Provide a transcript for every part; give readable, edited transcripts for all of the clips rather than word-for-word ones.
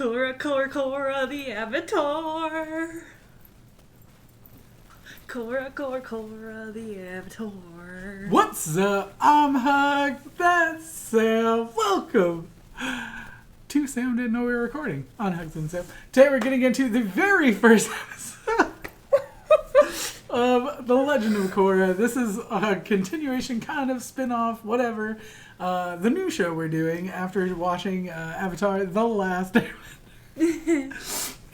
Korra, Korra, Korra, the Avatar. Korra, Korra, Korra, the Avatar. What's up? I'm HUGZ. That's Sam. Welcome to Sam Didn't Know We Were Recording on HUGZ and Sam. Today we're getting into the very first episode of The Legend of Korra. This is a continuation, kind of spin-off, whatever. The new show we're doing after watching Avatar The Last Airbender.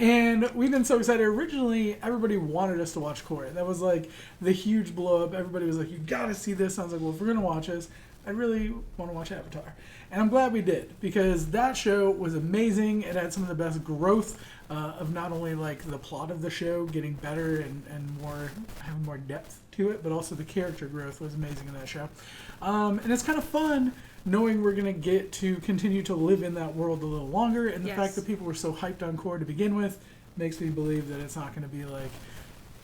And we've been so excited. Originally, everybody wanted us to watch Korra. That was like the huge blow up. Everybody was like, you gotta see this. I was like, well, if we're gonna watch this, I really want to watch Avatar. And I'm glad we did, because that show was amazing. It had some of the best growth of not only like the plot of the show getting better and more, having more depth to it, but also the character growth was amazing in that show. And it's kind of fun knowing we're going to get to continue to live in that world a little longer. And the fact that people were so hyped on Korra to begin with makes me believe that it's not going to be like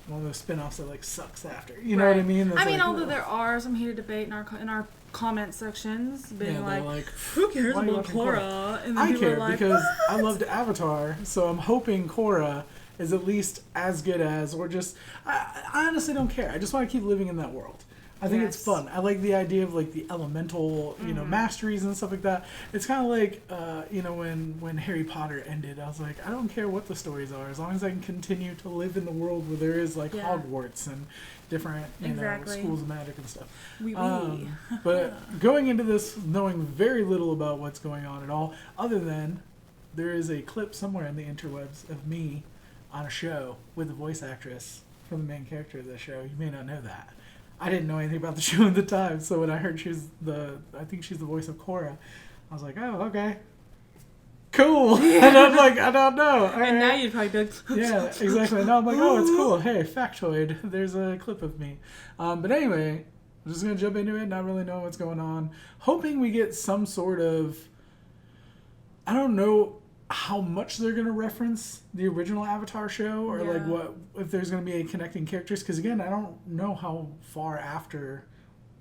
one of those spin-offs that like sucks after. You know what I mean? That's although there are some heated debate in our comment sections being like, who cares about Korra? And then I care like, because I loved Avatar, so I'm hoping Korra is at least as good as, or just, I honestly don't care. I just want to keep living in that world. I think it's fun. I like the idea of like the elemental, you know, masteries and stuff like that. It's kind of like, you know, when Harry Potter ended, I was like, I don't care what the stories are, as long as I can continue to live in the world where there is like Hogwarts and different, you know, schools of magic and stuff. But going into this knowing very little about what's going on at all, other than there is a clip somewhere in the interwebs of me on a show with the voice actress from the main character of the show. You may not know that. I didn't know anything about the show at the time, so when I heard I think she's the voice of Korra, I was like, oh, okay. Cool. And I'm like, I don't know. And now you'd probably be like, yeah, exactly. Now I'm like, oh, it's cool. Hey, factoid. There's a clip of me. But anyway, I'm just going to jump into it, not really knowing what's going on. Hoping we get some sort of, I don't know how much they're going to reference the original Avatar show, or like what, if there's going to be a connecting characters, because again, I don't know how far after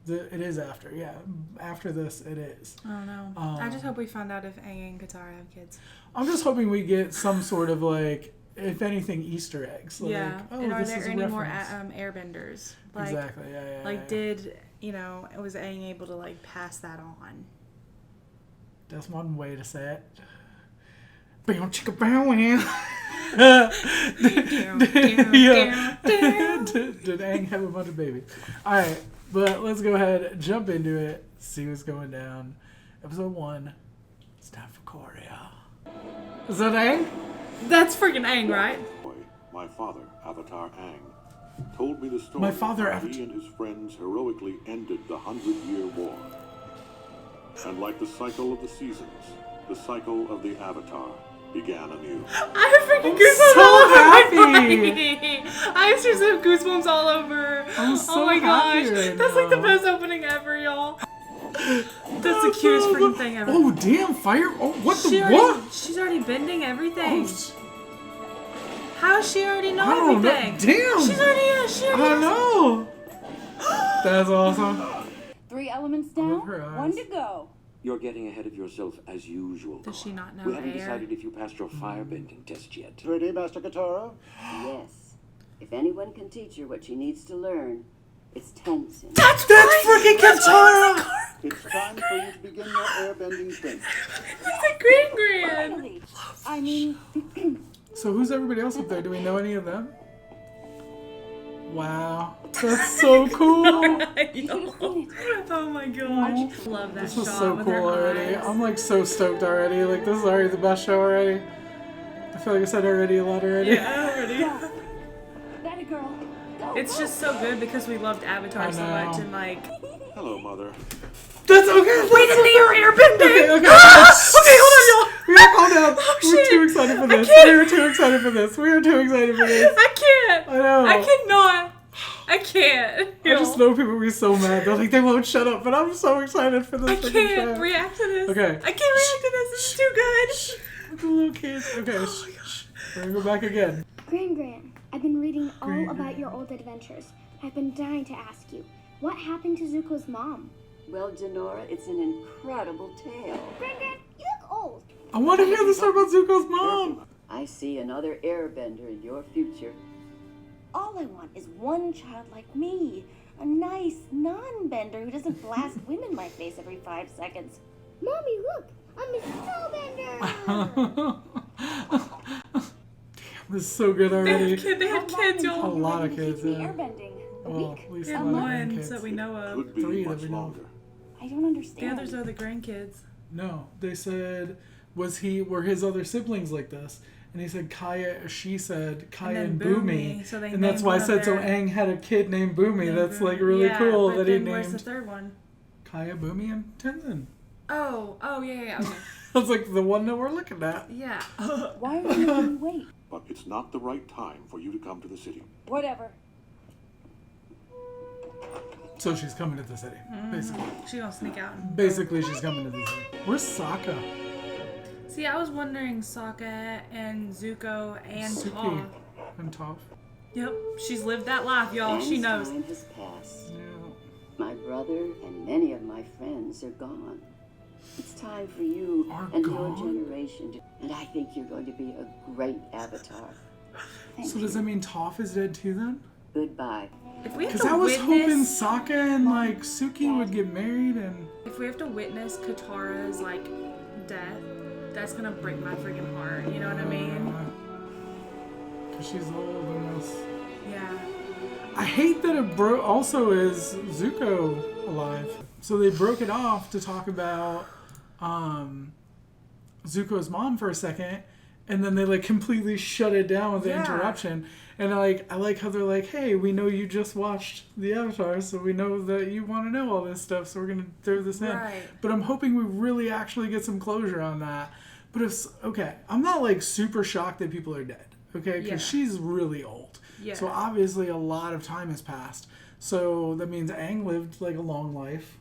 it is after. Yeah, after this it is. I don't know. I just hope we find out if Aang and Katara have kids. I'm just hoping we get some sort of like, if anything, Easter eggs. Like, and are there any more airbenders? Like, exactly. Yeah. Like, did was Aang able to like pass that on? That's one way to say it. Bow chicka bow wow. Did Aang have a bunch of babies? Alright, but let's go ahead and jump into it, see what's going down. Episode 1. It's time for Korra. Is that Aang? That's freaking Aang, right? My father, Avatar Aang, told me the story My father, how he and his friends heroically ended the 100-Year War. And like the cycle of the seasons, the cycle of the Avatar began anew. I have freaking goosebumps all over my body. I have seriously goosebumps all over. I'm so oh my gosh. right That's now. like the best opening ever, y'all. That's the cutest freaking thing ever. Oh, damn, fire. Oh, what what? She's already bending everything. How does she already know everything? Damn. She's already, I know. That's awesome. 3 elements down, 1 to go. You're getting ahead of yourself as usual. Does she not know We haven't air? decided if you passed your firebending test yet. Ready, Master Katara? Yes. If anyone can teach her what she needs to learn, it's Tenzin. That's freaking Katara! It's time for you to begin your airbending training. It's a Grand. Finally. I mean, So who's everybody else up there? Do we know any of them? Wow. That's so cool. Oh my gosh. Love that This shot is so with cool her already. eyes. I'm like so stoked already. Like, this is already the best show already. I feel like I said already a lot already. Yeah, already. that a girl. Go, It's go. just so good because we loved Avatar so much, and like. Hello, Mother. That's okay. We didn't hear airbending. Okay. Okay, hold on, y'all. We gotta calm down. Oh, We're shit. too excited for this. I can't. We are too excited for this. We are too excited for this. I can't. I know. I cannot. I can't. I just know people will be so mad. They're like, they won't shut up. But I'm so excited for this. I freaking can't show. react to this. Okay. I can't react to this. This is too good. With the little kids. Okay. Oh my gosh. We're gonna go back again. Gran, I've been reading all Gran. about your old adventures. I've been dying to ask you, what happened to Zuko's mom? Well, Denora, it's an incredible tale. Gran, you look old. I want to hear the story about Zuko's mom. I see another airbender in your future. All I want is one child like me. A nice non-bender who doesn't blast wind in my face every 5 seconds. Mommy, look! I'm a snowbender! This is so good already. They had kids, A y'all. lot of kids, Me yeah. airbending. A Well, week? at least Yeah, one one kids. that we know of. Could be 3 that much we know. longer. I don't understand. The others are the grandkids. No, they said, were his other siblings like this? And he said she said Kaya and then Boomy. Boomy, so they and that's named why I one of said, so their- Aang had a kid named Boomy. Named That's Boomy. like really Yeah, cool but that he then where's the named third one? Kaya, Boomy, and Tenzin. Oh, yeah, okay. That's like the one that we're looking at. Yeah. Why are you making me wait? But it's not the right time for you to come to the city. Whatever. So she's coming to the city, basically. She gonna sneak out. And Basically, she's coming to the city. Where's Sokka? See, I was wondering Sokka and Zuko and Suki Toph. and Toph. Yep, she's lived that life, y'all. She Aang's knows. time has passed. Yeah. My brother and many of my friends are gone. It's time for you Are and gone? your generation to, and I think you're going to be a great avatar. So does that mean Toph is dead too then? Goodbye. If we have Because to I was hoping witness, Sokka and like Suki would get married and. if we have to witness Katara's like death, that's gonna break my freaking heart. You know what I mean? Because she's old and this. Yeah. I hate that it also is Zuko alive. So they broke it off to talk about Zuko's mom for a second, and then they like completely shut it down with the Yeah. interruption. And I like how they're like, hey, we know you just watched the Avatar, so we know that you want to know all this stuff, so we're gonna throw this in. Right. But I'm hoping we really actually get some closure on that. But I'm not like super shocked that people are dead, okay? Because Yeah. she's really old. Yeah. So obviously a lot of time has passed. So that means Aang lived like a long life.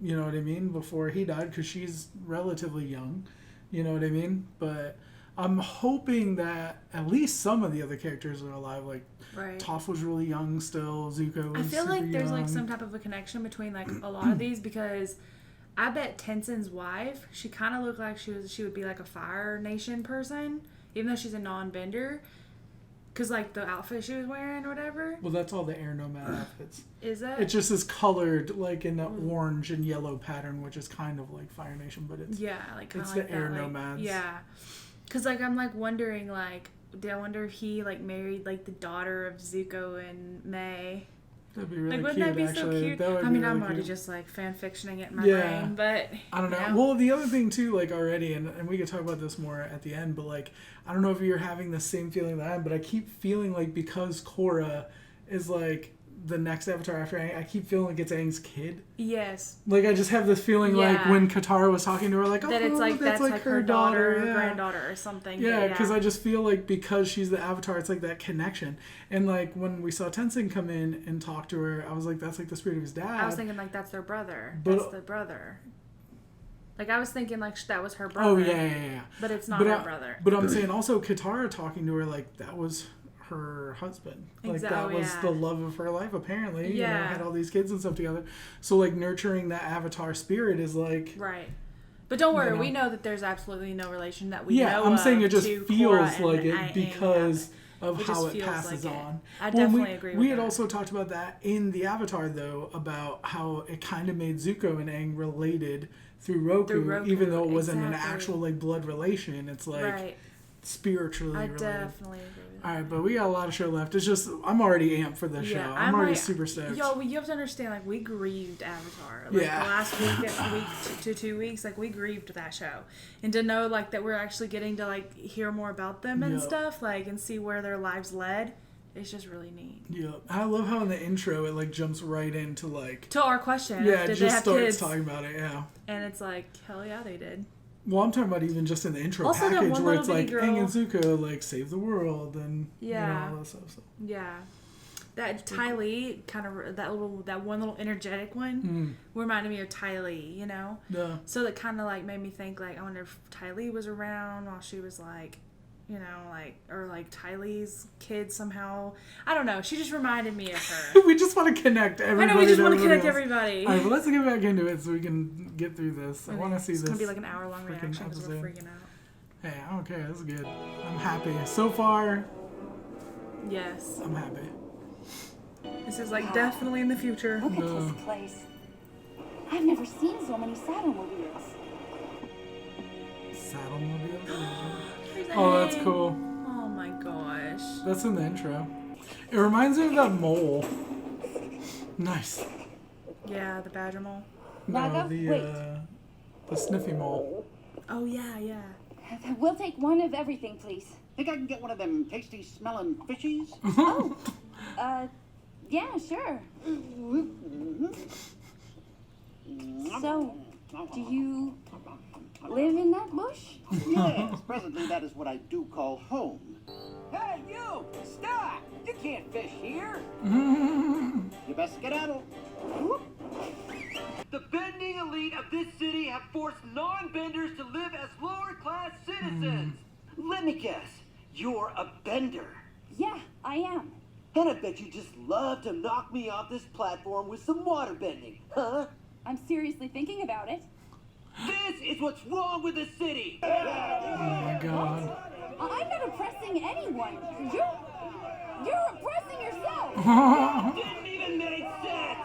You know what I mean? Before he died, because she's relatively young. You know what I mean? But I'm hoping that at least some of the other characters are alive. Like Right. Toph was really young still. Zuko was I feel super like there's like young. some type of a connection between like a lot of these because I bet Tenzin's wife, she kind of looked like she would be like a Fire Nation person, even though she's a non-bender. Cause like the outfit she was wearing or whatever. Well, that's all the Air Nomad outfits. Is it? It just is colored like in an orange and yellow pattern, which is kind of like Fire Nation, but it's Yeah, like kind of it's like the Air that, like, Nomads. Yeah, cause like I'm like wondering like, I wonder if he like married like the daughter of Zuko and May. That'd be really Like wouldn't cute. that be Actually, so cute? That would I be mean, really I'm already cute. just like fan fictioning it in my Yeah. brain, but I don't know. you Well, the other thing too, like already, and we could talk about this more at the end, but like, I don't know if you're having the same feeling that I am, but I keep feeling like because Korra is like the next Avatar after Aang, I keep feeling like it's Aang's kid. yes, Like I just have this feeling like Yeah. when Katara was talking to her, like, oh, that it's like that's like her daughter or yeah. granddaughter or something. Yeah, but because I just feel like because she's the Avatar, it's like that connection. And like when we saw Tenzin come in and talk to her, I was like, that's like the spirit of his dad. I was thinking like that's their brother. But- That's the brother. Like I was thinking like that was her brother. Oh yeah. But it's not But her brother. But I'm saying also Katara talking to her like that was her husband. Like that was yeah. the love of her life apparently. You know, Yeah. had all these kids and stuff together. So like nurturing that Avatar spirit is like Right. But don't worry, You know. we know that there's absolutely no relation that we yeah, know I'm saying of it just to feels Korra and like Aang it because of It how just it feels passes like it. on. I Well, definitely agree with We had that. also talked about that in the Avatar though, about how it kind of made Zuko and Aang related through Roku, even though it wasn't an exactly. actual like blood relation. It's like right. spiritually I related. definitely agree with that. All right, but we got a lot of show left. It's just I'm already amped for this show. I'm already super stoked. Yo, you have to understand, like, we grieved Avatar. Like, Yeah. the last week to 2 weeks, like, we grieved that show. And to know, like, that we're actually getting to, like, hear more about them and Yep. stuff, like, and see where their lives led, it's just really neat. Yeah, I love how in the intro it like jumps right into like To our question, yeah, it did just they have starts kids? talking about it. Yeah. And it's like, hell yeah, they did. Well, I'm talking about even just in the intro Also, that package one where little it's like bitty Aang girl- and Zuko like save the world and Yeah. you know, all that stuff. So. Yeah. That Ty Lee kind of that one little energetic one reminded me of Ty Lee, you know. Yeah. So that kind of like made me think like I wonder if Ty Lee was around while she was like you know, like, or like Tylee's kid somehow. I don't know. She just reminded me of her. We just want to connect everybody. I know, we just want to everybody connect else. everybody. All right, well, let's get back into it so we can get through this. I want to see It's this. going to be like an hour-long freaking reaction because we're episode. freaking out. Hey, I don't care. This is good. I'm happy. So far, Yes. I'm happy. This is like definitely in the future. Look at this place. I've never seen so many saddlemobiles. Saddlemobile. Oh, that's cool. Oh my gosh. That's in the intro. It reminds me of that mole. Nice. Yeah, the badger mole. Naga, No, wait. the sniffy mole. Oh yeah, yeah. We'll take one of everything, please. Think I can get one of them tasty smelling fishies? Oh, yeah, sure. So, do you live in that bush? Yes, presently that is what I do call home. Hey, you! Stop! You can't fish here! You best skedaddle. The bending elite of this city have forced non-benders to live as lower-class citizens. Let me guess, you're a bender. Yeah, I am. And I bet you just love to knock me off this platform with some water bending, huh? I'm seriously thinking about it. This is what's wrong with the city! Oh my god. I'm not oppressing anyone. You're oppressing yourself. Didn't even make sense!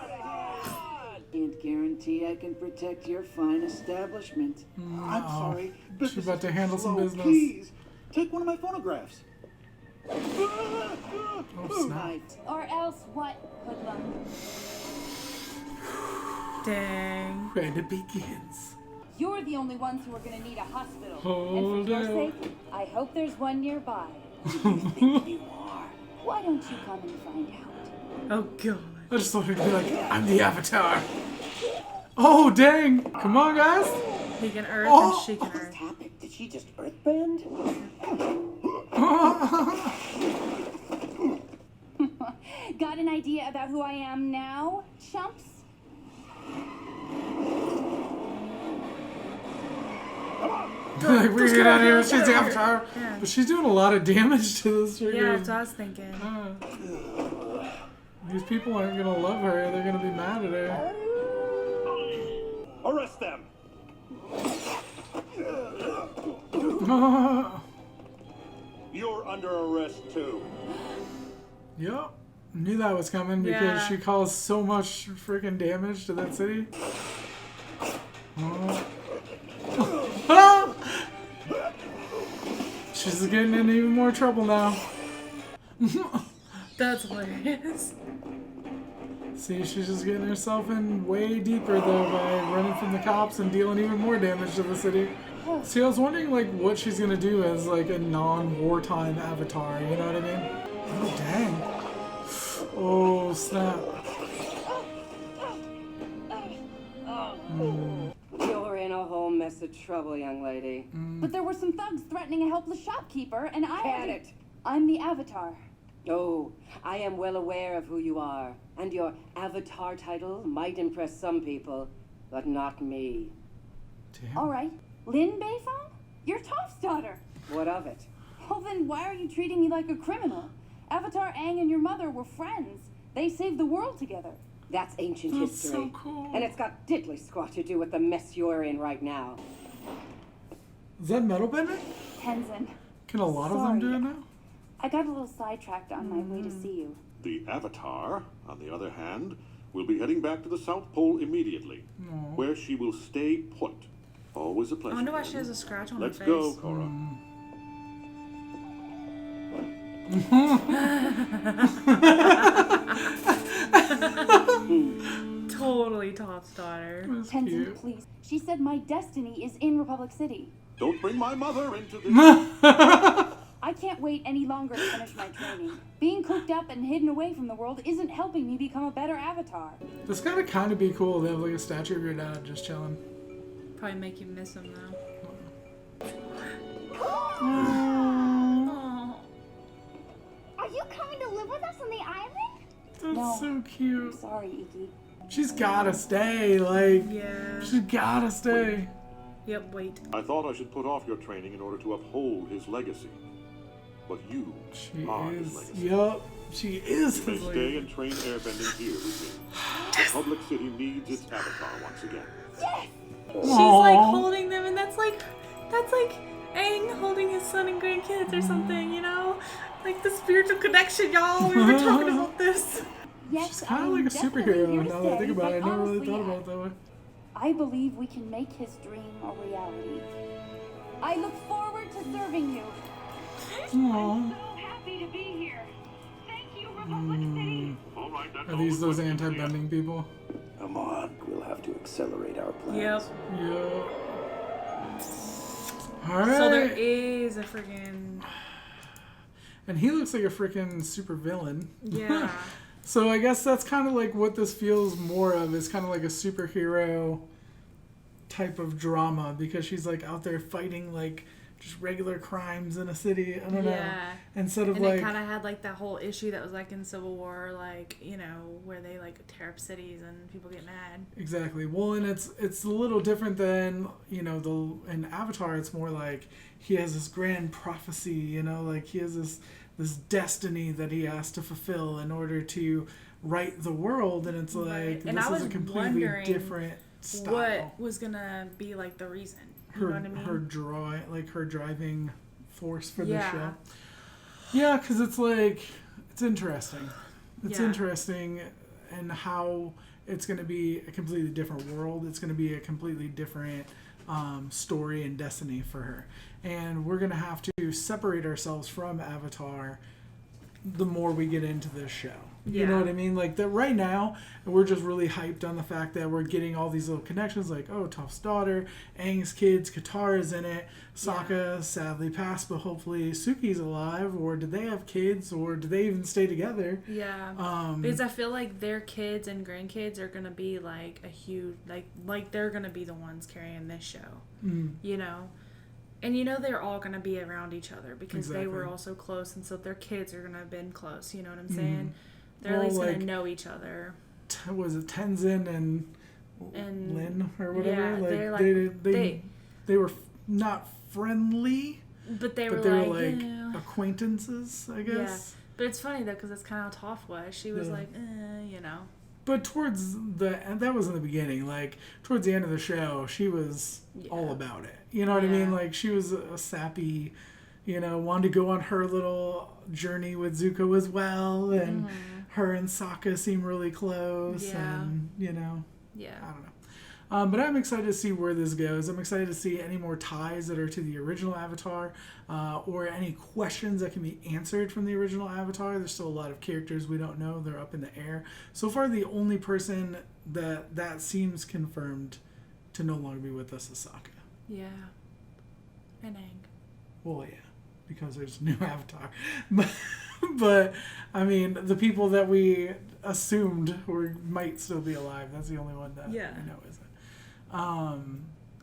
Can't guarantee I can protect your fine establishment. I'm sorry. She's about to handle some Slow, business. Please, take one of my phonographs. Oh, snap. Or else what, hoodlum? Dang. When it begins. You're the only ones who are gonna need a hospital. Hold and for your it. sake, I hope there's one nearby. You are. Why don't you come and find out? Oh god. I just wanted to be like, I'm the Avatar. Oh, dang. Come on, guys. He can earth Oh. and she can earth. Happened? Did she just earthbend? Got an idea about who I am now, chumps? Like, we're get out of here. Let's She's get the out of here. Avatar. Yeah. But she's doing a lot of damage to this freaking... Yeah, that's what I was thinking. These people aren't gonna love her. They're gonna be mad at her. Arrest them! You're under arrest too. Yep. Knew that was coming because Yeah. she caused so much freaking damage to that city. Ah! She's getting in even more trouble now. That's hilarious. See, she's just getting herself in way deeper though by running from the cops and dealing even more damage to the city. See, I was wondering like what she's gonna do as like a non-wartime avatar, you know what I mean? Oh dang. Oh snap. You're in a whole mess of trouble, young lady. But there were some thugs threatening a helpless shopkeeper, and I... Panicked. I'm the Avatar. Oh, I am well aware of who you are, and your avatar title might impress some people, but not me. Damn. All right. Lin Beifong? You're Toph's daughter. What of it? Well, then why are you treating me like a criminal? Avatar Aang and your mother were friends. They saved the world together. That's ancient That's history. so cool. And it's got diddly squat to do with the mess you're in right now. Is that metal bending? Tenzin, Can a lot of them do Sorry. it now? I got a little sidetracked on my way to see you. The Avatar, on the other hand, will be heading back to the South Pole immediately, where she will stay put. Always a I pleasure. wonder why she has a scratch on Let's her face. go, Korra. Totally Toph's daughter. That's Tenzin, cute. please. She said my destiny is in Republic City. Don't bring my mother into this. I can't wait any longer to finish my training. Being cooped up and hidden away from the world isn't helping me become a better avatar. This gotta kind of be cool. They have like a statue of your dad just chilling. Probably make you miss him though. Oh. Are you coming to live with us on the island? That's No. so cute. Sorry, Iki. She's gotta stay. Like, Yeah. she's gotta stay. Yep, wait. I thought I should put off your training in order to uphold his legacy. but you She are his is. legacy. Yup. She is You may his stay legacy. and train airbending here with me. The public city needs its avatar once again. She's like holding them, and that's like Aang holding his son and grandkids or something, you know? Like the spiritual connection, y'all. We were talking about this. Yes, She's kind of I'm like a definitely superhero here to now that I think stay, about it. I but never really honestly, thought about it that way. I believe we can make his dream a reality. I look forward to serving you. Aww. Happy to be here. Thank you, Republic City. All right, that's Are all these the those questions we have. anti-bending people? Come on, we'll have to accelerate our plans. Yep. Yeah. Alright. So there is a freaking And he looks like a freaking super villain. yeah. So I guess that's kind of like what this feels more of. Is kind of like a superhero type of drama because she's like out there fighting like just regular crimes in a city. I don't know. Yeah. Instead of And like it kind of had like that whole issue that was like in Civil War, like, you know, where they like tear up cities and people get mad. exactly. Well, and it's a little different than, you know, in Avatar. It's more like he has this grand prophecy. You know, like he has this destiny that he has to fulfill in order to right the world, and it's like Right. And this I is was a completely wondering different style. What was gonna be like the reason? You know what I mean? Her driving force for Yeah. the show. Yeah, because it's like it's interesting. It's Yeah. interesting, and how it's going to be a completely different world. It's going to be a completely different story and destiny for her, and we're going to have to separate ourselves from Avatar the more we get into this show. You know Yeah. what I mean? Like that right now, we're just really hyped on the fact that we're getting all these little connections like, oh, Toph's daughter, Aang's kids, Katara's in it, Sokka sadly passed, but hopefully Suki's alive, or did they have kids, or did they even stay together? Yeah. Because I feel like their kids and grandkids are gonna be like a huge like they're gonna be the ones carrying this show. You know? And you know they're all gonna be around each other because they were Exactly. all so close, and so their kids are gonna have been close, you know what I'm saying? They're Well, at least like, gonna know each other. Was it Tenzin and Lin or whatever? Yeah, they're they were not friendly, but they but were they like, were like yeah. acquaintances, I guess. But it's funny though, because that's kind of how Toph was. She was Yeah. like, you know. But towards and that was in the beginning. Like towards the end of the show, she was all about it. You know what I mean? Yeah. Like she was a sappy, you know, wanted to go on her little journey with Zuko as well, and her and Sokka seem really close, Yeah. and you know, Yeah. I don't know. But I'm excited to see where this goes. I'm excited to see any more ties that are to the original Avatar, or any questions that can be answered from the original Avatar. There's still a lot of characters we don't know. They're up in the air. So far, the only person that seems confirmed to no longer be with us is Sokka. Yeah. And Aang. Well, yeah, because there's a new Avatar. But I mean, the people that we assumed might still be alive, that's the only one that we know isn't.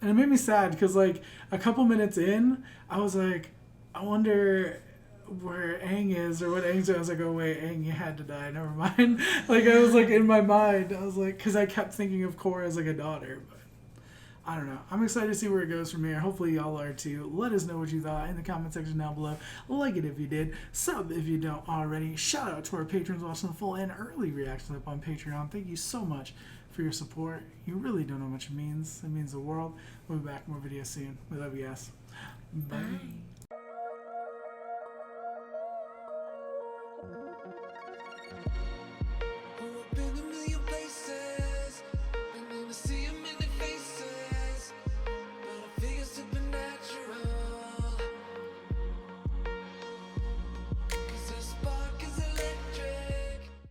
And it made me sad because like a couple minutes in, I was like, I wonder where Aang is or what Aang's doing. I was like, oh wait, Aang, you had to die. Never mind. Like I was like in my mind, I was like, because I kept thinking of Korra as like a daughter, but I don't know. I'm excited to see where it goes from here. Hopefully y'all are too. Let us know what you thought in the comment section down below. Like it if you did. Sub if you don't already. Shout out to our patrons watching the full and early reactions up on Patreon. Thank you so much for your support. You really don't know how much it means. It means the world. We'll be back with more videos soon. We love you guys. Bye.